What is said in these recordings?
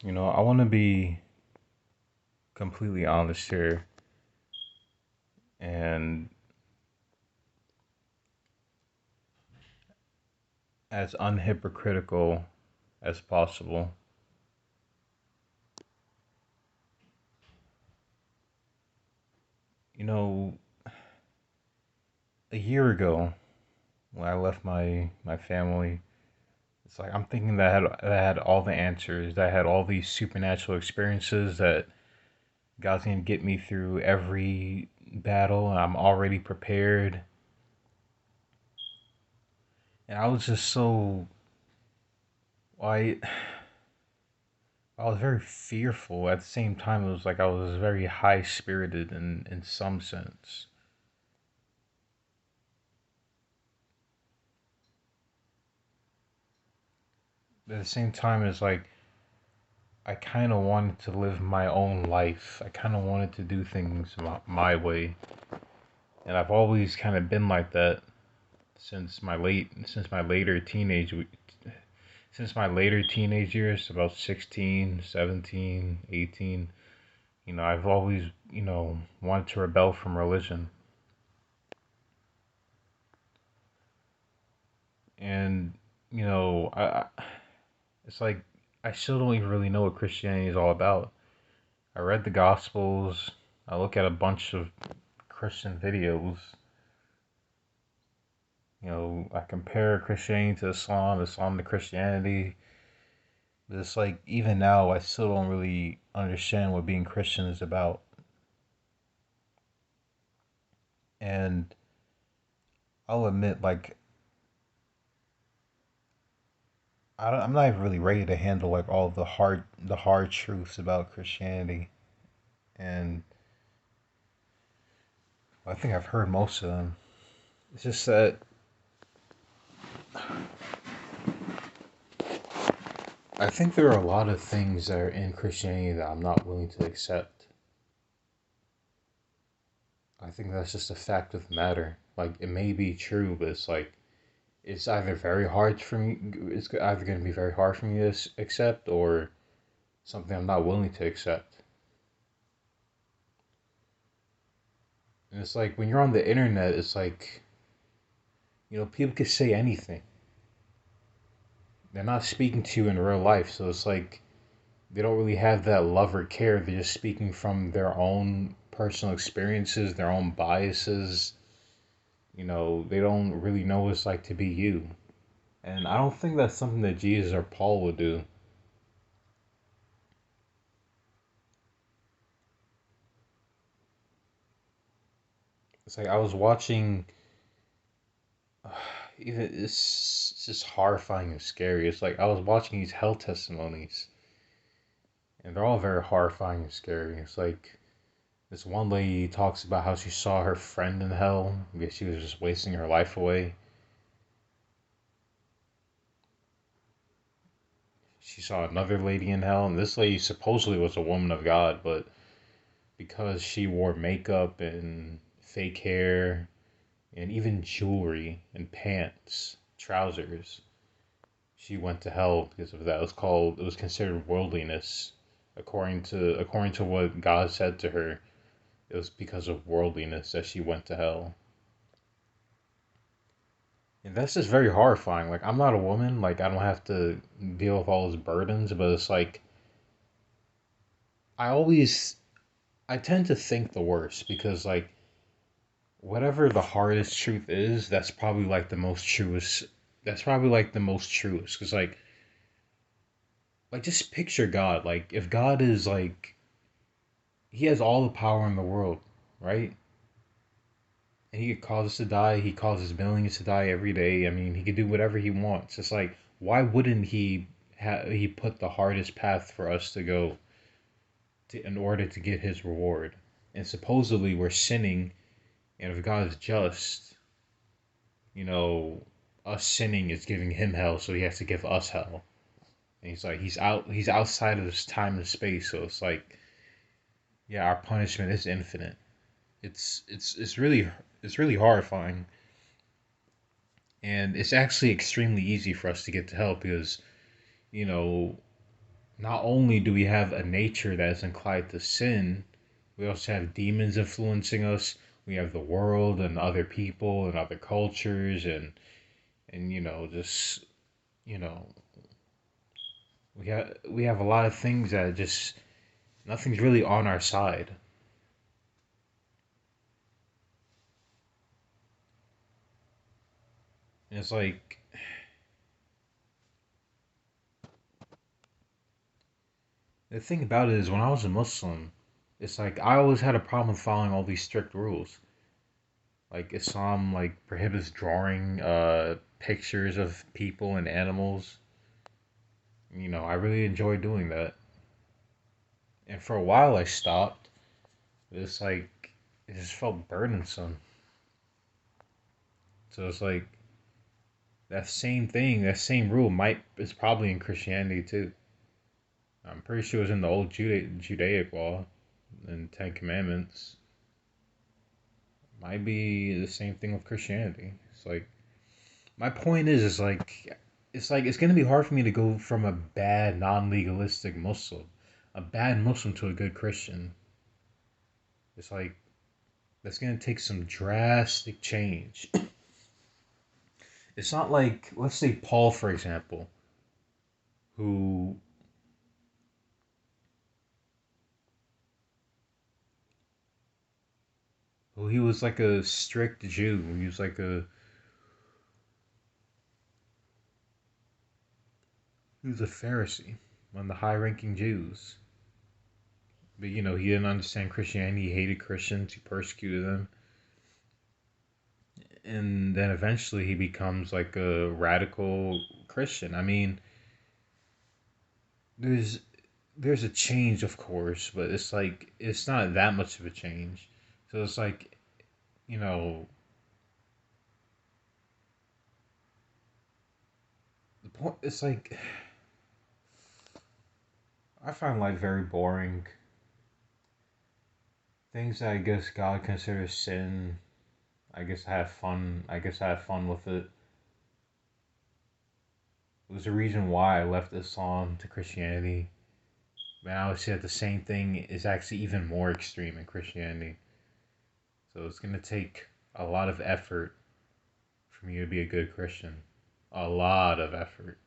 I want to be completely honest here and as unhypocritical as possible. You know, a year ago when I left my family, it's like I'm thinking that I had all the answers, that I had all these supernatural experiences, that God's gonna get me through every battle, and I'm already prepared. And I was just so I I was very fearful. At the same time, it was like I was very high spirited in some sense. But at the same time, it's like I kind of wanted to live my own life. I kind of wanted to do things my way, and I've always kind of been like that since my later teenage years, about 16, 17, 18. I've always wanted to rebel from religion, and it's like I still don't even really know what Christianity is all about. I read the Gospels. I look at a bunch of Christian videos. I compare Christianity to Islam, Islam to Christianity. But it's like even now, I still don't really understand what being Christian is about. And I'll admit, like, I'm not even really ready to handle like all the hard truths about Christianity. And I think I've heard most of them. It's just that I think there are a lot of things that are in Christianity that I'm not willing to accept. I think that's just a fact of the matter. Like, it may be true, but it's like, it's either very hard for me, it's either going to be very hard for me to accept, or something I'm not willing to accept. And it's like, when you're on the internet, it's like, people can say anything. They're not speaking to you in real life, so it's like, they don't really have that love or care. They're just speaking from their own personal experiences, their own biases. They don't really know what it's like to be you. And I don't think that's something that Jesus or Paul would do. It's like I was watching, even it's just horrifying and scary. It's like I was watching these hell testimonies, and they're all very horrifying and scary. It's like this one lady talks about how she saw her friend in hell because she was just wasting her life away. She saw another lady in hell, and this lady supposedly was a woman of God, but because she wore makeup and fake hair and even jewelry and pants, trousers, she went to hell because of that. It was considered worldliness. According to what God said to her, it was because of worldliness that she went to hell. And that's just very horrifying. Like, I'm not a woman, like I don't have to deal with all those burdens, but it's like I always I tend to think the worst because like whatever the hardest truth is, that's probably like the most truest because like just picture God. Like if God is like he has all the power in the world, right? And he could cause us to die. He causes millions to die every day. I mean, he could do whatever he wants. It's like why wouldn't he put the hardest path for us to go in order to get his reward? And supposedly we're sinning, and if God is just, you know, us sinning is giving him hell, so he has to give us hell. And he's like he's outside of this time and space, so it's like yeah, our punishment is infinite. It's really horrifying, and it's actually extremely easy for us to get to hell because you know not only do we have a nature that is inclined to sin, we also have demons influencing us. We have the world and other people and other cultures and just you know we have a lot of things that just nothing's really on our side. And it's like the thing about it is when I was a Muslim, it's like I always had a problem with following all these strict rules. Like Islam like prohibits drawing pictures of people and animals. I really enjoy doing that. And for a while I stopped. It's like it just felt burdensome. So it's like that same thing, that same rule might is probably in Christianity too. I'm pretty sure it was in the old Judaic law and Ten Commandments. Might be the same thing with Christianity. It's like my point is like it's gonna be hard for me to go from a bad non-legalistic Muslim, a bad Muslim to a good Christian. It's like that's gonna take some drastic change. It's not like let's say Paul for example, who he was like a strict Jew. He was like a Pharisee, one of the high-ranking Jews. But he didn't understand Christianity. He hated Christians. He persecuted them, and then eventually he becomes like a radical Christian. I mean, there's there's a change, of course, but it's like it's not that much of a change. So it's like you know the point. It's like I find life very boring. Things that I guess God considers sin. I guess I have fun. I guess I have fun with it. It was the reason why I left Islam to Christianity. But I would say that the same thing is actually even more extreme in Christianity. So it's gonna take a lot of effort for me to be a good Christian. A lot of effort.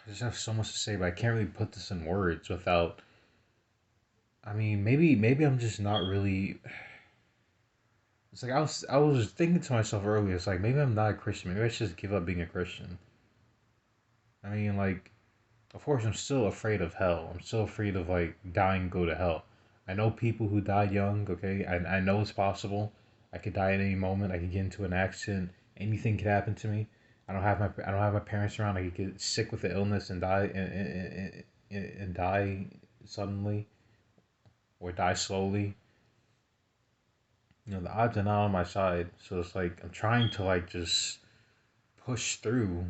I just have so much to say, but I can't really put this in words without. I mean, maybe I'm just not really. It's like I was thinking to myself earlier. It's like maybe I'm not a Christian. Maybe I should just give up being a Christian. I mean, like of course, I'm still afraid of hell. I'm still afraid of like dying, go to hell. I know people who died young. Okay, I know it's possible. I could die at any moment. I could get into an accident. Anything could happen to me. I don't have my parents around. I could get sick with the illness and die and die suddenly or die slowly. The odds are not on my side. So it's like I'm trying to like just push through.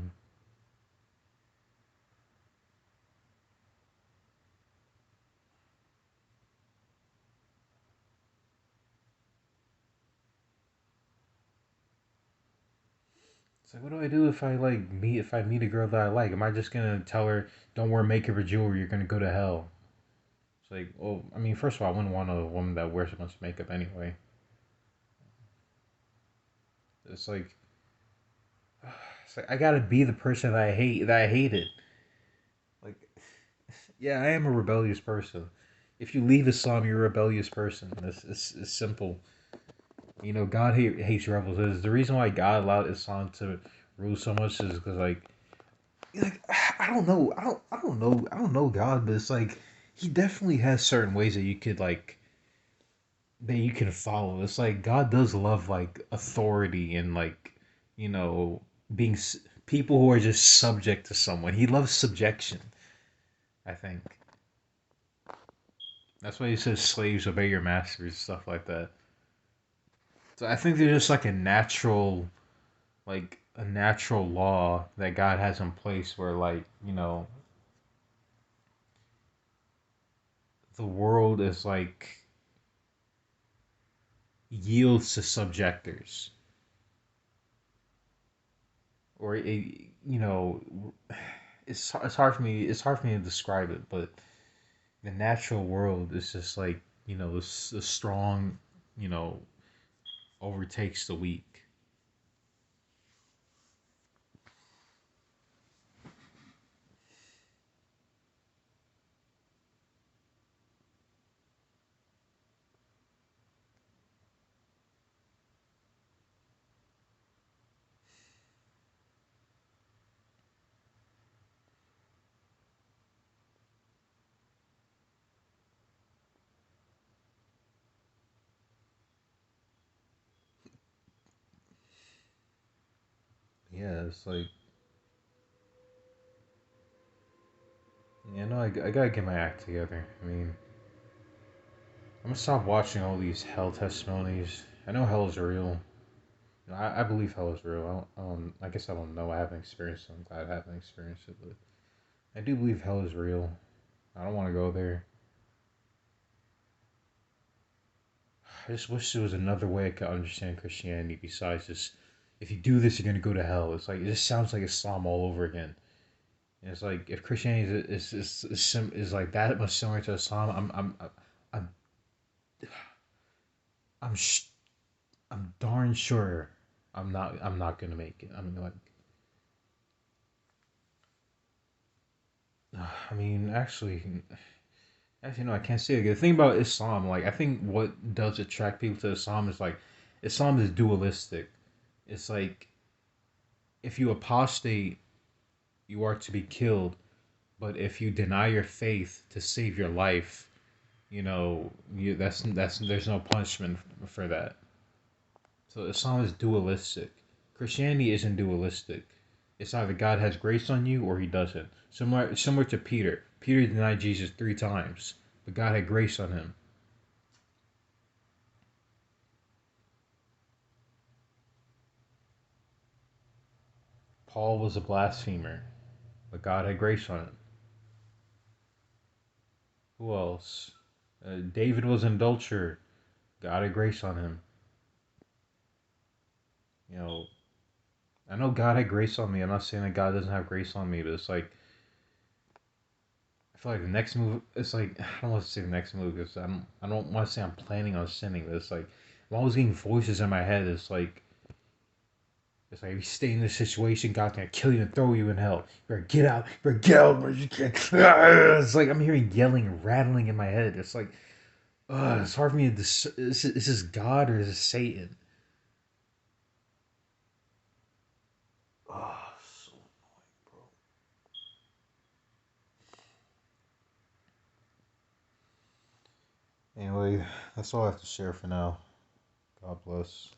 It's like, what do I do if I meet a girl that I like? Am I just gonna tell her, don't wear makeup or jewelry, you're gonna go to hell? It's like, well, I mean, first of all, I wouldn't want a woman that wears so much makeup anyway. It's like, it's like I gotta be the person that I hated. Like, yeah, I am a rebellious person. If you leave Islam, you're a rebellious person. It's simple. God hates rebels. The reason why God allowed Islam to rule so much is because like I don't know. I don't know God, but it's like he definitely has certain ways that you could like that you can follow. It's like God does love like authority and like you know being people who are just subject to someone. He loves subjection. I think that's why he says slaves obey your masters, stuff like that. So I think there's just like a natural law that God has in place where like the world is like yields to subjectors, or it, you know, it's hard for me to describe it, but the natural world is just like, the strong, you know, overtakes the weak. Yeah, it's like, I gotta get my act together. I mean, I'm gonna stop watching all these hell testimonies. I know hell is real. I believe hell is real. I guess I don't know. I haven't experienced it. I'm glad I haven't experienced it, but I do believe hell is real. I don't want to go there. I just wish there was another way I could understand Christianity besides just, if you do this, you're gonna go to hell. It's like, it just sounds like Islam all over again. And it's like, if Christianity is like that much similar to Islam, I'm I'm sh- I'm darn sure I'm not gonna make it. I mean, like, I mean, actually, no, I can't say it. The thing about Islam, like, I think what does attract people to Islam is like, Islam is dualistic. It's like, if you apostate, you are to be killed. But if you deny your faith to save your life, that's there's no punishment for that. So Islam is dualistic. Christianity isn't dualistic. It's either God has grace on you or He doesn't. Similar to Peter. Peter denied Jesus 3 times, but God had grace on him. Paul was a blasphemer, but God had grace on him. Who else? David was an adulterer. God had grace on him. You know, I know God had grace on me. I'm not saying that God doesn't have grace on me, but it's like, I feel like the next move. It's like, I don't want to say the next move because I don't want to say I'm planning on sinning. But it's like, I'm always getting voices in my head. It's like, if you stay in this situation, God's gonna kill you and throw you in hell. You better get out. You better get out, but you can't. It's like I'm hearing yelling and rattling in my head. It's like, it's hard for me to. Is this God or is this Satan? Oh, so annoying, bro. Anyway, that's all I have to share for now. God bless.